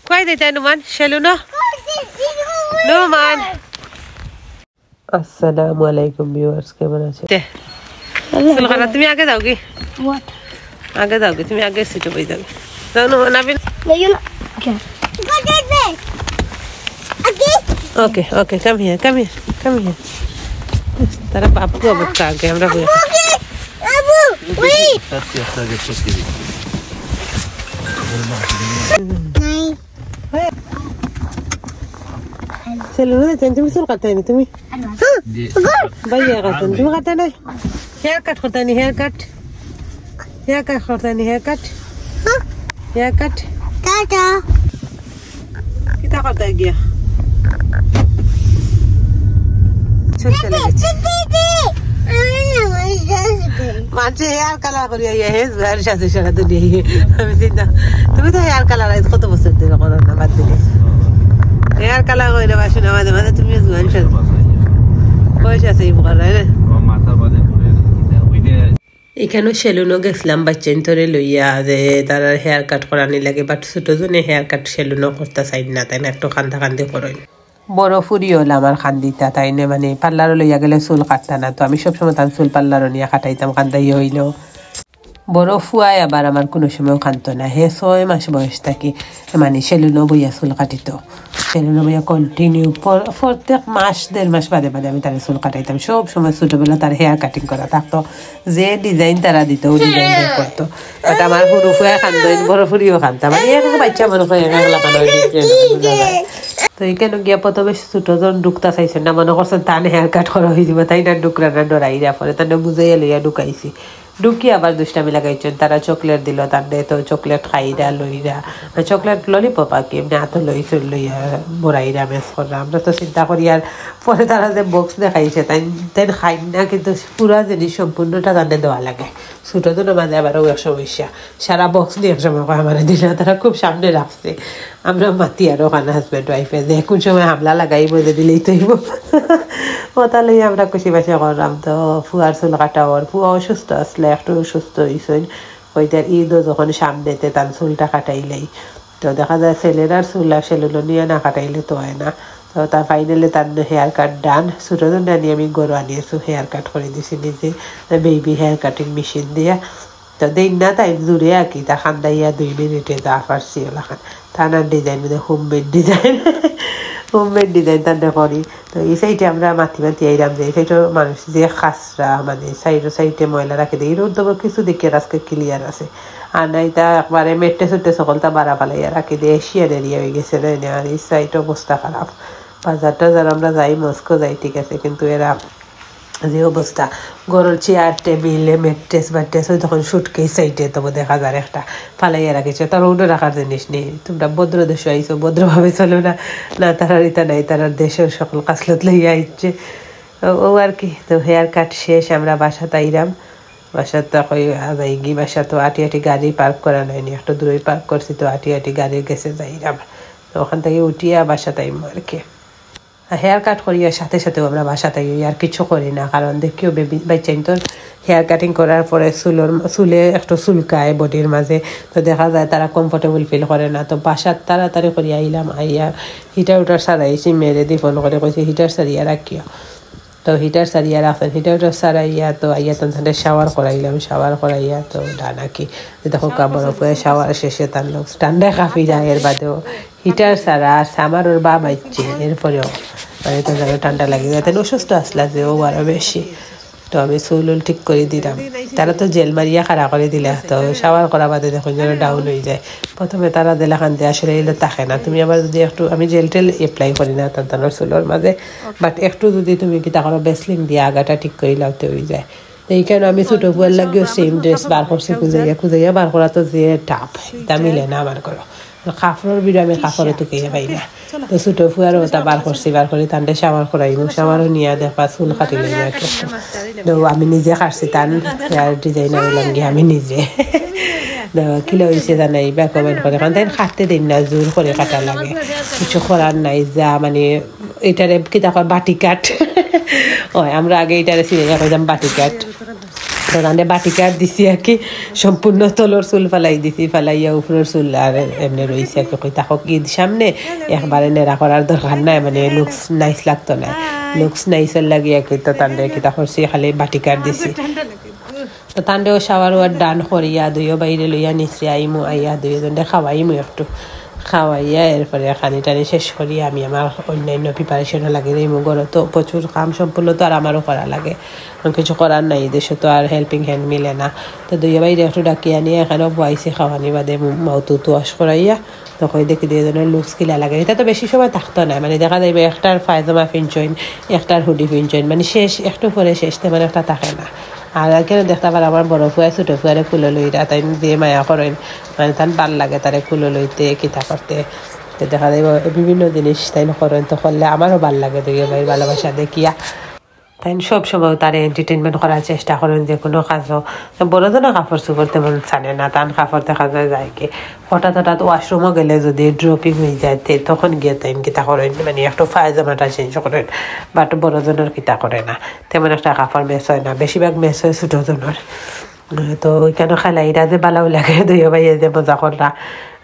কই দিতে নুমান শেলু না নুমান আসসালামু আলাইকুম ভিউয়ার্স কেমন আছেন চল খালা তুমি আগে যাও কি আগে যাও কি তুমি আগে সিটে বই যাও যাও নুমান নাবিন ওকে ওকে come here তারা বাপু আবু আগে আমরা বই আবু wait Selena, তুমি চুল কাটতে নি তুমি ভাইয়া কাটতেন তুমি কাটতে নাই হেয়ার কাট করতে নি হেয়ার কাট টাটা কিটা করতে গিয়া চলে গেছে মাঝে হেয়ার কালার করি হেজ ভাইয়ের সাথে সারা দুনিয়া আমি চিন্তা তুমি তো হেয়ার কালার কত বছর ধরে করো না বাদ দিলে হেয়ার কালার কইরা বাসনা মাঝে মাঝে তুমি জোয়ান সাথে পয়সা সেই বকার রে মাথা বাদে পড়ে এখানে সেলুনও গেছিলাম বাচ্চাইন ধরে লইয়া যে তারা হেয়ার কাট করানি লাগে বাট ছোট জনে হেয়ার কাট সেলুনও করতে চাই না তাই না একটু কান্দি করেন বড় ফুরি হল আমার কান্দিতা তাই না মানে পার্লারও লইয়া গেলে চুল কাটতা না তো আমি সবসময় তার চুল পার্লারও নিয়ে কাটাইতাম কান্দাই হইলেও বড় ফুয়াই আবার আমার কোনো সময় কান্ত না 6 মাস বয়স থাকি মানে সেলুনও বইয়া চুল কাটিত সেলুনও বইয়া কন্টিনিউ প্রত্যেক মাস 1.5 মাস বাদে আমি তার চুল কাটাইতাম সব সময় ছোটবেলা তার হেয়ার কাটিং করা থাকতো যে ডিজাইন তারা দিত ও ডিজাইন করতো বাট আমার সরু ফুয়া কান্দইন বড় ফুরিও কান্দতা মানে এক বাচ্চা মনে হয় একলা কান্দে তো এখানে গিয়া প্রথমে ছোটজন ঢুকতা চাইছেন না মনে করছেন তান হেয়ার কাট করা হয়ে যাবে তাই না ঢুকরা না ডরাইরা পরে তানে বুঝাইয়া লইয়া ঢুকাইছি ঢুকি আবার দুষ্টামি লাগাইছেন তারা চকলেট দিল তান্ডে তো চকলেট খাইরা লইরা চকলেট ললিপপ আঁকি এমনি হাতে লইছিল লইয়া বড়াইরা মেস করা আমরা তো চিন্তা করি আর পরে তারা যে বক্স দেখাইছে তাই খাই না কিন্তু পুরা জিনিস সম্পূর্ণটা তান্ডে দেওয়া লাগে ছোটজনের মাঝে আবারও এক সমস্যা সারা বক্স দিয়ে এক সময় আমার দিলা তারা খুব সামনে রাখছে আমরা মাতি আরো খানা হাজব্যান্ড ওয়াইফে যে কোন সময় হামলা লাগাইব যে দিলেই তৈব ওটা লই আমরা খুশি বাসি করলাম তো ফুয়ার চুল কাটা ওর ফুয়া অসুস্থ আসলে একটু সুস্থ হয়েছেন ওইটার ঈদও যখন সামনেতে তার চুলটা কাটাইলেই তো দেখা যায় ছেলেরার চুল আর সেলুলো নিয়ে না কাটাইলে তো হয় না তো তার ফাইনালি তার হেয়ার কাট ডান ছোটজন ডানি আমি গরু আনিয়েছো হেয়ার কাট করে দিছি নিজে বেবি হেয়ার কাটিং মেশিন দিয়া তো দিন না তাই জুড়ে আঁকি তা খান্দাইয়া 2 মিনিটে যা পারছি ওলাখান থানার ডিজাইন মানে হোমমেড ডিজাইন তান্ডে করি তো এই সাইডে আমরা মাতি আইরাম যে এই সাইডের মানুষ যে খাসরা মানে সাইডে ময়লা রাখে দেয় এর উদ্যোগ কিছু দিকে আজকে ক্লিয়ার আছে আর নাই তা একবারে মেটে সুটে সকলটা বাড়া পালাইয়া রাখি দিয়ে এশিয়ার এরিয়া হয়ে গেছে না আর এই সাইড অবস্থা খারাপ বাজারটা যারা আমরা যাই মস্কো যাই ঠিক আছে কিন্তু এরা যে অবস্থা গরুর চেয়ার টেবিল মেট্রেস ওই তখন সুটকেস সাইডে তবে দেখা যায় একটা ফালাইয়া রাখেছে তার রোডে রাখার জিনিস নেই তোমরা ভদ্র দেশে আইছো ভদ্রভাবে চলো না তারা ইতা নাই তারা দেশের সকল কাসলত লইয়া আইছে ও আর কি তো হেয়ার কাট শেষ আমরা বাসাতে আইরাম বাসাতে যাই গি বাসা তো আটি গাড়ি পার্ক করা নাইনি একটু দূরে পার্ক করছি তো আটি গাড়ি গেছে যাইরাম তো ওখান থেকে উঠিয়া বাসাতে আইম আর কি হেয়ার কাট করিয়ার সাথেও আমরা বাসাতে আর কিছু করি না কারণ দেখিও বেবি বাচ্চাইন তো হেয়ার কাটিং করার পরে চুলে একটু চুলকায় বডির মাঝে তো দেখা যায় তারা কমফোর্টেবল ফিল করে না তো বাসার তাড়াতাড়ি করে আইলাম আইয়া হিটার সারাইছি মেরে দিয়ে ফোন করে কইছি হিটার সারিয়া রাখিও তো হিটার সারিয়া রাখছেন হিটার সারাইয়া তো আইয়া তাহলে শাওয়ার করাইয়া তো ডানাকি দেখো কাপড় উপরে শাওয়ার শেষে তার লোক ঠান্ডা কাফি যায় এর বাদেও হিটার সারা সামার ওর বা বাচ্চে এরপরেও মানে তো ঠান্ডা লাগে যায় তাই অসুস্থ আসলা যে ও আরো বেশি তো আমি চুল ঠিক করে দিলাম তারা তো জেল মারিয়া খাড়া করে দিলে তো শাওয়ার করা বাদে দেখুন যেন ডাউন হয়ে যায় প্রথমে তারা দিলা খান দিয়ে আসলে এলে থাকে না তুমি আবার যদি একটু আমি জেল টেল এপ্লাই করি না তার চুলের মাঝে বাট একটু যদি তুমি কি তাকে বেসলিং দিয়ে আগাটা ঠিক করে লাউতে হয়ে যায় তো এইখানে আমি ছোটো ফুয়ার লাগিও সেম ড্রেস বার করছি খুঁজাইয়া বার করা তো যে টাপ এটা মিলে না আমার করো কাপড়ের ভিডিও আমি কাপড়ে টুকিয়ে পাই না তো ছোটো ফুয়ারও ওটা বার করে তান্ডে শাওয়ার করাইব শাওয়ারও নিয়ে দেখবা চুল কাটি লই তো আমি নিজে কাটছি তান ডিজাইনার হইলাম গিয়ে আমি নিজে কিলো হয়েছে জানাই বা কমেন্ট করে কারণ তাই কাটতে দিন না জোর করে কাটা লাগে কিছু করার নাই যা মানে এটারে কি দেখো বাটি কাট হয় আমরা আগে এটারে চিনে যাবো বাটি কাট তো তাহলে বাটিকার দিছি আর কি সম্পূর্ণ তলর চুল ফালাই দিছি ফালাইয়া উপরের চুল আর এমনি রয়েছে আর কি কই তাকক ঈদ সামনে একবারে নেড়া করার দরকার নাই মানে লুকস নাইস লাগতো না লুকস নাইসের লাগিয়ে কি তো তাহলে কি তা করছি খালি বাটিকার দিছি তো তান্ডেও শাওয়ার ওয়ার ডান করিয়া দুইও বাইরে লইয়া নিচে আইমু আইয়া দুই জনে খাওয়াইমু একটু খাওয়াইয়া এরপরে খানি টানি শেষ করি আমি আমার অন্যান্য প্রিপারেশনও লাগে দিইমু ঘরে তো প্রচুর কাম সম্পূর্ণ তো আর আমারও করা লাগে কিছু করার নাই দেশে তো আর হেল্পিং হ্যান্ড মিলে না তো দুইও বাইরে একটু ডাকিয়া নিয়ে এখানেও বয়াইছি খাওয়ানি বাদে মাউতু ওয়াশ করাইয়া তো কই দেখি দুজনের লুকস কিলা লাগে এটা তো বেশি সময় থাকতো না মানে দেখা যাবে একটার পায়জামা পিনচইন একটার হুডি পিনচইন মানে শেষ একটু পরে শেষ তেমন একটা থাকে না আর কেন দেখতে পার আমার বড় ফুয়া ছোটো ফুয়ারে কুলো লইরা তাই দিয়ে মায়া করেন মানে তার ভাল লাগে তারে কুলো লইতে কিতা করতে তো দেখা যাবে বিভিন্ন জিনিস তাই করেন তো করলে আমারও ভাল লাগে দুইয়ে ভাই ভালোবাসা দেখিয়া তাই সব সময় তার এন্টারটেনমেন্ট করার চেষ্টা করেন যে কোনো কাজও বড় জনের কাপড় চোপড় তেমন জানে না তান কাপড় দেখা যায় কি হঠাৎ হঠাৎ ওয়াশরুমও গেলে যদি ড্রপিং হয়ে যায় তখন গিয়ে টাইম কিতা করেন মানে একটু পায়জামাটা চেঞ্জ করেন বাট বড় জনের কিতা করে না তেমন একটা কাপড় মেস হয় না বেশিরভাগ মেস হয় ছোটো জনের তো ওইখানে খেলাইরা যে বালাও লাগে দুইও ভাইয়ে যে মজা করলা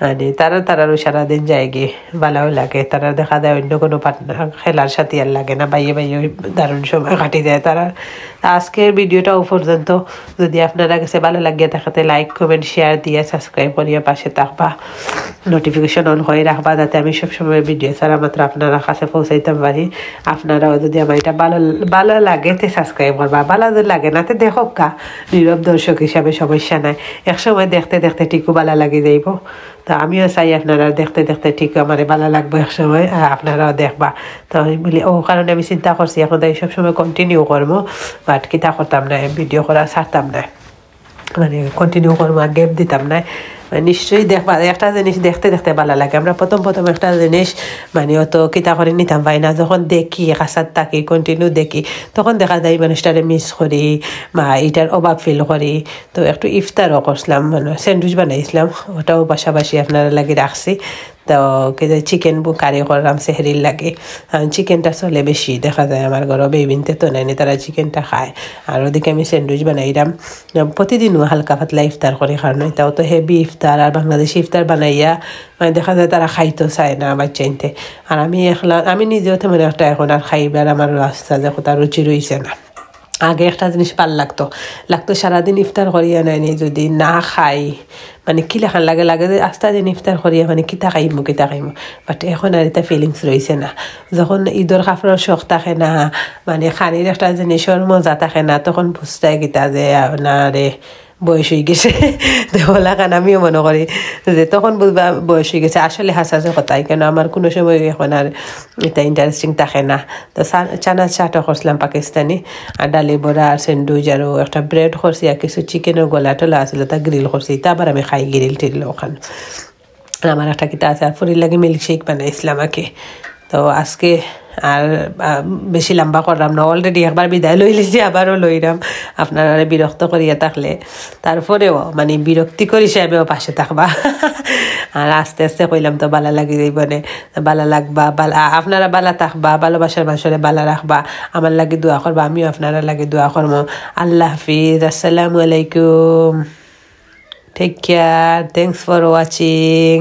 মানে তারারও সারাদিন যায় গিয়ে ভালোও লাগে তারা দেখা যায় অন্য কোনো খেলার সাথে আর লাগে না বাইয়ে বাইয়ে দারুণ সময় কাটি যায় তারা আজকের ভিডিওটা পর্যন্ত যদি আপনারা কাছে ভালো লাগিয়ে থাকাতে লাইক কমেন্ট শেয়ার দিয়ে সাবস্ক্রাইব করিয়া পাশে থাকবা নোটিফিকেশন অন করে রাখবা যাতে আমি সবসময় ভিডিও ছাড়া মাত্র আপনারা কাছে পৌঁছাইতে পারি আপনারাও যদি আমার এটা ভালো লাগে তে সাবস্ক্রাইব করবা ভালো যদি লাগে না তে দেখো কা নীরব দর্শক হিসাবে সমস্যা নাই একসময় দেখতে দেখতে ঠিকও ভালো লাগে যাইব তো আমিও চাই আপনারা দেখতে দেখতে ঠিক আমার ভালো লাগবে এক সময় আপনারাও দেখবা তো আমি বলি ও কারণে আমি চিন্তা করছি এখন তাই সবসময় কন্টিনিউ করবো বাট কিতা করতাম না ভিডিও করা ছাড়তাম না মানে কন্টিনিউ করবো আর গেপ দিতাম না নিশ্চয়ই দেখবা একটা জিনিস দেখতে দেখতে ভালো লাগে আমরা প্রথম একটা জিনিস মানে অত কিতা করে নিতাম পাই না যখন দেখি কাছাত থাকি কন্টিনিউ দেখি তখন দেখা যায় মানুষটারে মিস করি বা এটার অভাব ফিল করি তো একটু ইফতারও করছিলাম মানে স্যান্ডউইচ বানাইছিলাম ওটাও পাশাপাশি আপনারা লাগি রাখছি তো চিকেন কারি করলাম সেহরির লাগে চিকেনটা চলে বেশি দেখা যায় আমার ঘরে বেবিনতে তো নাইনি তারা চিকেনটা খায় আর ওদিকে আমি স্যান্ডউইচ বানাইলাম প্রতিদিনও হালকা পাতলা ইফতার করি কারণ এটাও তো হেভি ইফতার আর বাংলাদেশি ইফতার বানাইয়া মানে দেখা যায় তারা খাইতো চায় না বাচ্চাইনতে আর আমি নিজেও তেমন একটা এখন আর খাইবার আমার রাস্তা যে কোথাও রুচি রয়েছে না আগে একটা জিনিস ভাল লাগতো সারাদিন ইফতার করিয়া নাইনি যদি না খাই মানে কি লেখান লাগে যে আস্তা দিন ইফতার করিয়া মানে কিতা খাইমু বাট এখন আর এটা ফিলিংস রয়েছে না যখন ঈদের কাপড়ের শখ থাকে না মানে খানির একটা জিনিসের মজা থাকে না তখন বুঝতে গীতা যে না রে বয়স হয়ে গেছে দেওয়ালা কান আমিও মনে করি যে তখন বুঝবা বয়স হয়ে গেছে আসলে হাসাহাসি কথাই কেন আমার কোনো সময় এখন আর এটা ইন্টারেস্টিং থাকে না তো চানা চাটা করছিলাম পাকিস্তানি আর ডালি বড়া আর স্যান্ডউইচ আর একটা ব্রেড করছি আর কিছু চিকেনের গলা টলা আসলে তা গ্রিল করছি তা আবার আমি খাই গ্রিল টিল ওখান আমার একটা কিতা আছে আর ফুরির লাগে মিল্কশেক বানাইছিলাম আগে তো আজকে আর বেশি লম্বা করলাম না অলরেডি একবার বিদায় লই লিছি আবারও লইলাম আপনারা বিরক্ত করিয়া থাকলে তারপরেও মানে বিরক্তিকর হিসাবেও পাশে থাকবা আর আস্তে আস্তে কইলাম তো বালা লাগি যাইবনে বালা লাগবা আপনারা বালা থাকবা ভালোবাসার মানুষের বালা রাখবা আমার লাগে দোয়া করবা আমিও আপনারা লাগে দোয়া করবো আল্লাহ হাফিজ আসসালামু আলাইকুম take care thanks for watching